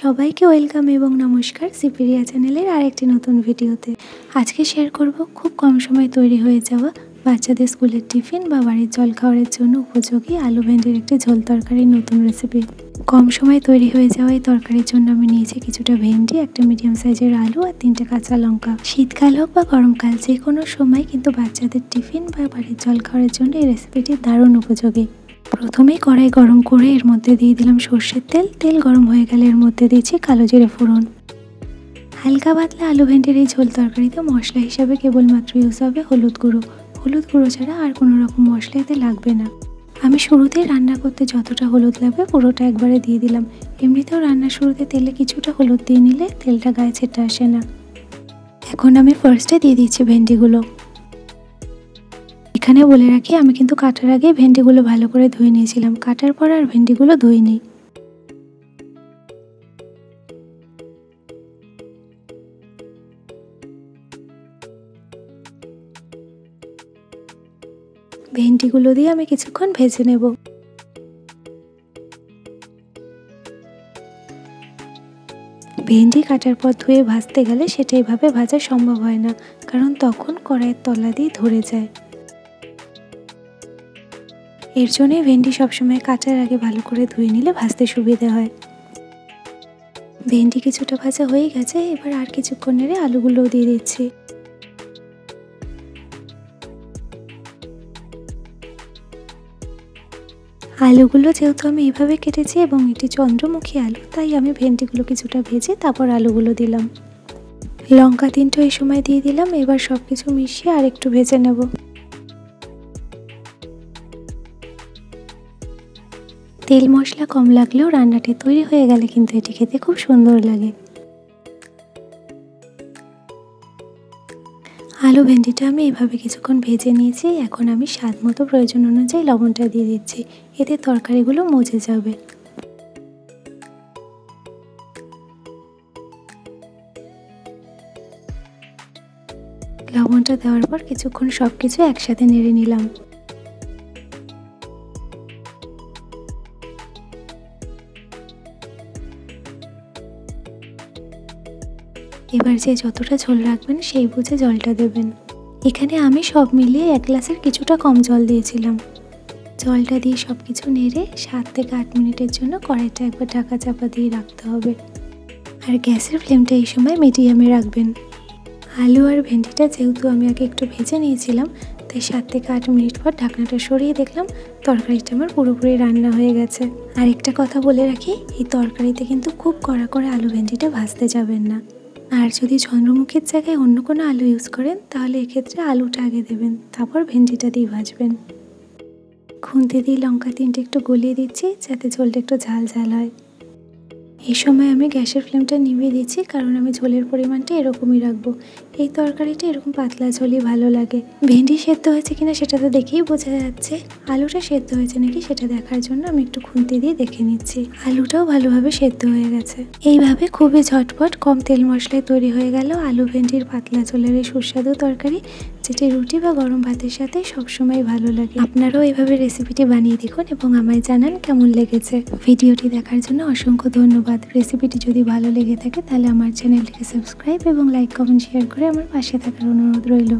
সবাইকে ওয়েলকাম এবং নমস্কার সিপিরিয়া চ্যানেলের আরেকটি নতুন ভিডিওতে। আজকে শেয়ার করব খুব কম সময়ে তৈরি হয়ে যাওয়া বাচ্চাদের স্কুলের টিফিন বা বাড়ির জলখাবারের জন্য উপযোগী আলু ভেন্ডির একটি ঝোল তরকারির নতুন রেসিপি। কম সময়ে তৈরি হয়ে যাওয়া এই তরকারির জন্য আমি নিয়েছি কিছুটা ভেন্ডি, একটা মিডিয়াম সাইজের আলু আর 3টে কাঁচা লঙ্কা। শীতকাল হোক বা গরমকাল, যে কোনো সময় কিন্তু বাচ্চাদের টিফিন বা বাড়ির জলখাবারের জন্য এই রেসিপিটি দারুণ উপযোগী। প্রথমেই কড়াই গরম করে এর মধ্যে দিয়ে দিলাম সর্ষের তেল। তেল গরম হয়ে গেলে এর মধ্যে দিয়েছি কালো জিরে ফোড়ন। হালকা পাতলা আলু ভেন্ডির এই ঝোল তরকারিতে মশলা হিসাবে কেবলমাত্র ইউজ হবে হলুদ গুঁড়ো। হলুদ গুঁড়ো ছাড়া আর কোনো রকম মশলা এতে লাগবে না। আমি শুরুতেই রান্না করতে যতটা হলুদ লাগবে পুরোটা একবারে দিয়ে দিলাম। এমনিতেও রান্নার শুরুতে তেলে কিছুটা হলুদ দিয়ে নিলে তেলটা গায়ে ছেটে আসে না। এখন আমি ফার্স্টে দিয়ে দিচ্ছি ভেন্ডিগুলো। এখানে বলে রাখি, আমি কিন্তু কাটার আগে ভেন্ডিগুলো ভালো করে ধুয়ে নিয়েছিলাম, কাটার পর আর ভেন্ডিগুলো ধুইনি। ভেন্ডিগুলো দিয়ে আমি কিছুক্ষণ ভেজে নেব। ভেন্ডি কাটার পর ধুয়ে ভাজতে গেলে সেটা এইভাবে ভাজা সম্ভব হয় না, কারণ তখন কড়াইয়ের তলা দিয়ে ধরে যায়। এর জন্যই ভেন্ডি সবসময় কাটার আগে ভালো করে ধুয়ে নিলে ভাজতে সুবিধা হয়। ভেন্ডি কিছুটা ভাজা হয়ে গেছে, এবার আর কিছুক্ষণ নেড়ে আলুগুলোও দিয়ে দিচ্ছি। আলুগুলো যেহেতু আমি এইভাবে কেটেছি এবং এটি চন্দ্রমুখী আলু, তাই আমি ভেন্ডিগুলো কিছুটা ভেজে তারপর আলুগুলো দিলাম। লঙ্কা 3টে এই সময় দিয়ে দিলাম। এবার সব কিছু মিশিয়ে আর একটু ভেজে নেব। তেল মশলা কম লাগলেও রান্নাটি তৈরি হয়ে গেলে কিন্তু এটি খেতে খুব সুন্দর লাগে। আলু ভেন্ডিটা আমি এইভাবে কিছুক্ষণ ভেজে নিয়েছি। এখন আমি স্বাদ মতো প্রয়োজন অনুযায়ী লবণটা দিয়ে দিচ্ছি, এতে তরকারিগুলো মজে যাবে। লবণটা দেওয়ার পর কিছুক্ষণ সব কিছু একসাথে নেড়ে নিলাম। এবার যে যতটা ঝোল রাখবেন সেই বুঝে জলটা দেবেন। এখানে আমি সব মিলিয়ে 1 গ্লাসের কিছুটা কম জল দিয়েছিলাম। জলটা দিয়ে সব কিছু নেড়ে 7 থেকে 8 মিনিটের জন্য কড়াইটা একবার ঢাকা চাপা দিয়ে রাখতে হবে। আর গ্যাসের ফ্লেমটা এই সময় মিডিয়ামে রাখবেন। আলু আর ভেন্ডিটা যেহেতু আমি আগে একটু ভেজে নিয়েছিলাম, তাই 7 থেকে 8 মিনিট পর ঢাকনাটা সরিয়ে দেখলাম তরকারিটা আমার পুরোপুরি রান্না হয়ে গেছে। আর একটা কথা বলে রাখি, এই তরকারিতে কিন্তু খুব কড়া করে আলু ভেন্ডিটা ভাজতে যাবেন না। আর যদি চন্দ্রমুখীর জায়গায় অন্য কোনো আলু ইউজ করেন, তাহলে এক্ষেত্রে আলুটা আগে দেবেন, তারপর ভেন্ডিটা দিয়ে ভাজবেন। খুন্তি দিয়ে লঙ্কা 3টে একটু গলিয়ে দিচ্ছি, যাতে ঝোলটা একটু ঝাল ঝাল হয়। এই সময় আমি গ্যাসের ফ্লেমটা নিভিয়ে দিচ্ছি, কারণ আমি ঝোলের পরিমাণটা এরকমই রাখবো। এই তরকারিটা এরকম পাতলা ঝোলই ভালো লাগে। ভেন্ডি সেদ্ধ হয়েছে কিনা সেটা তো দেখেই বোঝা যাচ্ছে। আলুটা সেদ্ধ হয়েছে নাকি সেটা দেখার জন্য আমি একটু খুন্তি দিয়ে দেখে নিচ্ছি। আলুটাও ভালোভাবে সেদ্ধ হয়ে গেছে। এইভাবে খুবই ঝটপট কম তেল মশলায় তৈরি হয়ে গেল আলু ভেন্ডির পাতলা ঝোলের এই সুস্বাদু তরকারি, যেটি রুটি বা গরম ভাতের সাথে সবসময় ভালো লাগে। আপনারাও এইভাবে রেসিপিটি বানিয়ে দেখুন এবং আমায় জানান কেমন লেগেছে। ভিডিওটি দেখার জন্য অসংখ্য ধন্যবাদ। রেসিপিটি যদি ভালো লেগে থাকে তাহলে আমার চ্যানেলটিকে সাবস্ক্রাইব এবং লাইক, কমেন্ট, শেয়ার করে আমার পাশে থাকার অনুরোধ রইল।